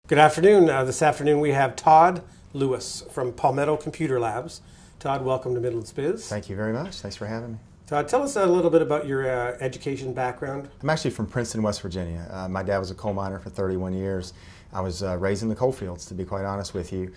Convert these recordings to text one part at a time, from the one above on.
Good afternoon. This afternoon we have Todd Lewis from Palmetto Computer Labs. Todd, welcome to MidlandsBiz. Thank you very much. Thanks for having me. Todd, tell us a little bit about your education background. I'm actually from Princeton, West Virginia. My dad was a coal miner for 31 years. I was raised in the coal fields, to be quite honest with you.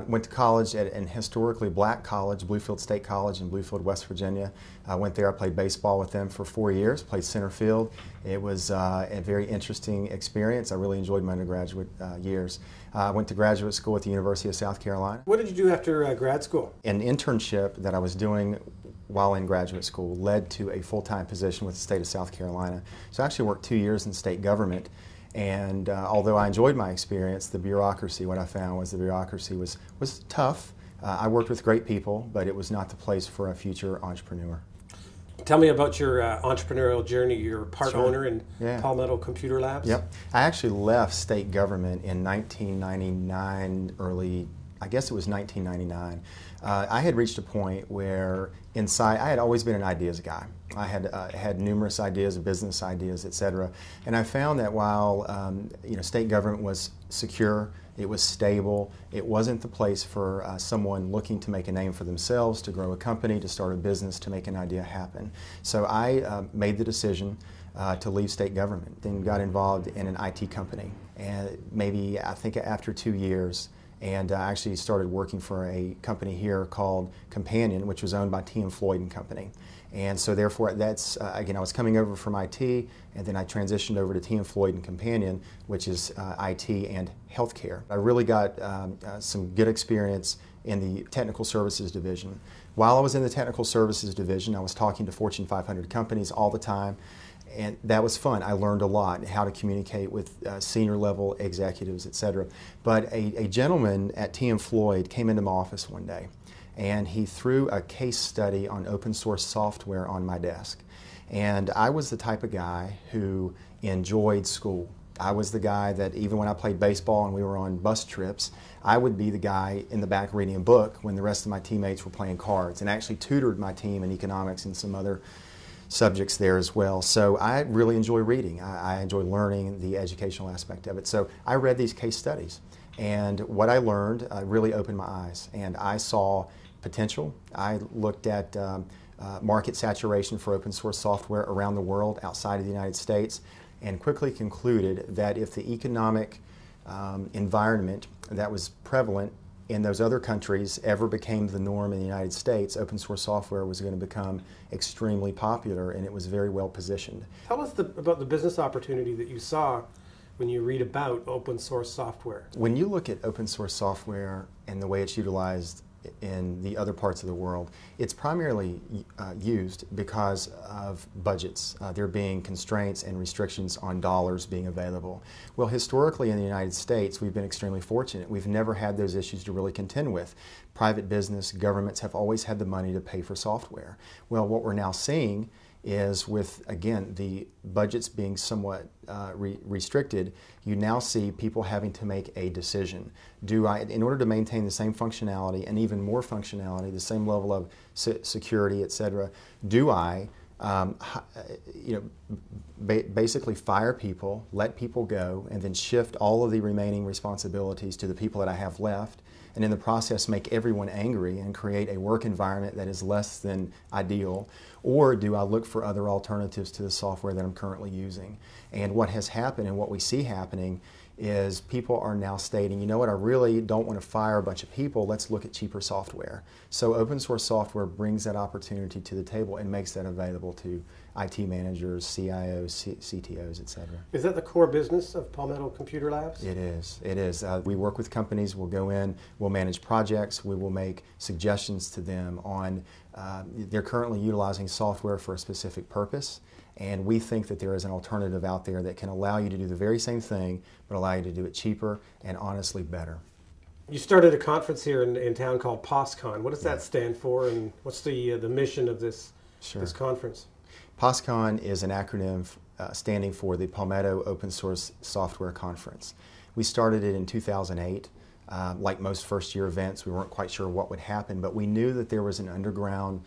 Went to college at an historically black college, Bluefield State College in Bluefield, West Virginia. I went there, I played baseball with them for 4 years, played center field. It was a very interesting experience. I really enjoyed my undergraduate years. I went to graduate school at the University of South Carolina. What did you do after grad school? An internship that I was doing while in graduate school led to a full-time position with the state of South Carolina. So I actually worked 2 years in state government, and although I enjoyed my experience, the bureaucracy, what I found was the bureaucracy was tough. I worked with great people, but it was not the place for a future entrepreneur. Tell me about your entrepreneurial journey. You're a part owner in Palmetto Computer Labs? Yep. I actually left state government in 1999, I guess it was 1999. I had reached a point where inside, I had always been an ideas guy. I had numerous ideas, business ideas, etc. And I found that while state government was secure, it was stable, it wasn't the place for someone looking to make a name for themselves, to grow a company, to start a business, to make an idea happen. So I made the decision to leave state government, then got involved in an IT company. And maybe, I think after 2 years, and I actually started working for a company here called Companion, which was owned by T. Floyd and Company. And so therefore, that's, again, I was coming over from IT, and then I transitioned over to T. Floyd and Companion, which is IT and healthcare. I really got some good experience in the technical services division. While I was in the technical services division, I was talking to Fortune 500 companies all the time. And that was fun. I learned a lot, how to communicate with senior level executives, etc. But a gentleman at T. Floyd came into my office one day, and he threw a case study on open source software on my desk. And I was the type of guy who enjoyed school. I was the guy that even when I played baseball and we were on bus trips, I would be the guy in the back reading a book when the rest of my teammates were playing cards, and actually tutored my team in economics and some other subjects there as well. So I really enjoy reading. I enjoy learning the educational aspect of it. So I read these case studies, and what I learned really opened my eyes, and I saw potential. I looked at market saturation for open source software around the world outside of the United States, and quickly concluded that if the economic environment that was prevalent in those other countries ever became the norm in the United States, open source software was going to become extremely popular, and it was very well positioned. Tell us about the business opportunity that you saw when you read about open source software. When you look at open source software and the way it's utilized in the other parts of the world, it's primarily used because of budgets. There being constraints and restrictions on dollars being available. Well, historically in the United States, we've been extremely fortunate. We've never had those issues to really contend with. Private business, governments have always had the money to pay for software. Well, what we're now seeing is with, again, the budgets being somewhat restricted, you now see people having to make a decision. Do I, in order to maintain the same functionality and even more functionality, the same level of security, etc., do I basically fire people, let people go, and then shift all of the remaining responsibilities to the people that I have left, and in the process make everyone angry and create a work environment that is less than ideal? Or do I look for other alternatives to the software that I'm currently using? And what has happened and what we see happening is people are now stating, you know what, I really don't want to fire a bunch of people, let's look at cheaper software. So open source software brings that opportunity to the table and makes that available to IT managers, CIOs, CTOs, etc. Is that the core business of Palmetto Computer Labs? It is. It is. We work with companies, we'll go in, we'll manage projects, we will make suggestions to them on, they're currently utilizing software for a specific purpose, and we think that there is an alternative out there that can allow you to do the very same thing, but allow you to do it cheaper and honestly better. You started a conference here in town called POSCON. What does that stand for, and what's the mission of this conference? POSCON is an acronym standing for the Palmetto Open Source Software Conference. We started it in 2008. Like most first-year events, we weren't quite sure what would happen, but we knew that there was an underground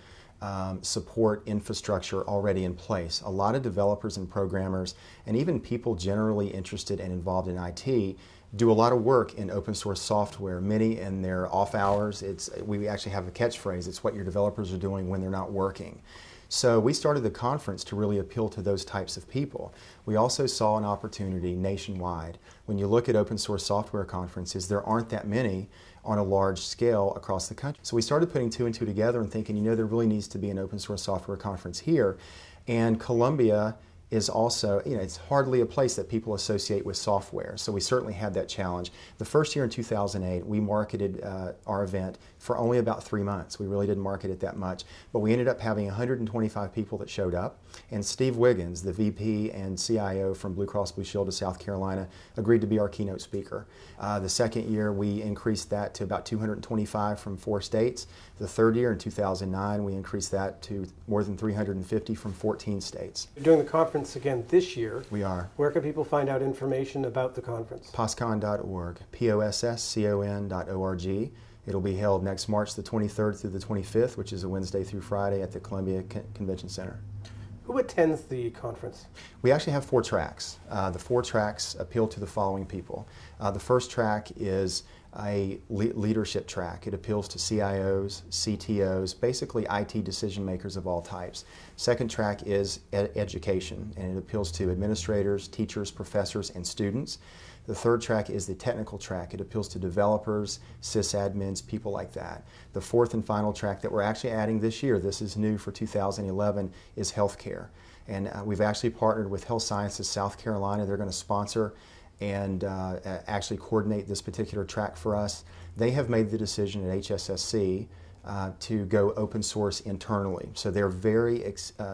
support infrastructure already in place. A lot of developers and programmers, and even people generally interested and involved in IT, do a lot of work in open source software. Many in their off hours, we actually have a catchphrase, it's what your developers are doing when they're not working. So we started the conference to really appeal to those types of people. We also saw an opportunity nationwide. When you look at open source software conferences, there aren't that many on a large scale across the country. So we started putting two and two together and thinking, there really needs to be an open source software conference here. And Columbia is also, it's hardly a place that people associate with software. So we certainly had that challenge. The first year in 2008, we marketed our event for only about 3 months. We really didn't market it that much, but we ended up having 125 people that showed up. And Steve Wiggins, the VP and CIO from Blue Cross Blue Shield of South Carolina, agreed to be our keynote speaker. The second year, we increased that to about 225 from 4 states. The third year, in 2009, we increased that to more than 350 from 14 states. You're doing the conference again this year. We are. Where can people find out information about the conference? POSSCON.org, POSSCON.org. It'll be held next March the 23rd through the 25th, which is a Wednesday through Friday at the Columbia Convention Center. Who attends the conference? We actually have 4 tracks. The 4 tracks appeal to the following people. The first track is a leadership track. It appeals to CIOs, CTOs, basically IT decision makers of all types. Second track is education, and it appeals to administrators, teachers, professors, and students. The third track is the technical track. It appeals to developers, sysadmins, people like that. The fourth and final track that we're actually adding this year, this is new for 2011, is healthcare. And we've actually partnered with Health Sciences South Carolina. They're going to sponsor and actually coordinate this particular track for us. They have made the decision at HSSC to go open source internally. So they're very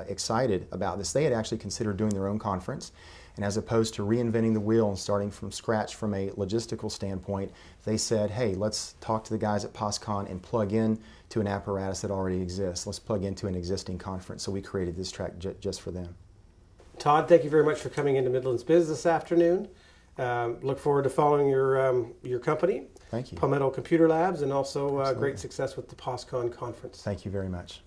excited about this. They had actually considered doing their own conference. And as opposed to reinventing the wheel and starting from scratch from a logistical standpoint, they said, hey, let's talk to the guys at POSSCON and plug in to an apparatus that already exists. Let's plug into an existing conference. So we created this track just for them. Todd, thank you very much for coming into MidlandsBiz this afternoon. Look forward to following your company. Thank you. Palmetto Computer Labs, and also great success with the POSSCON conference. Thank you very much.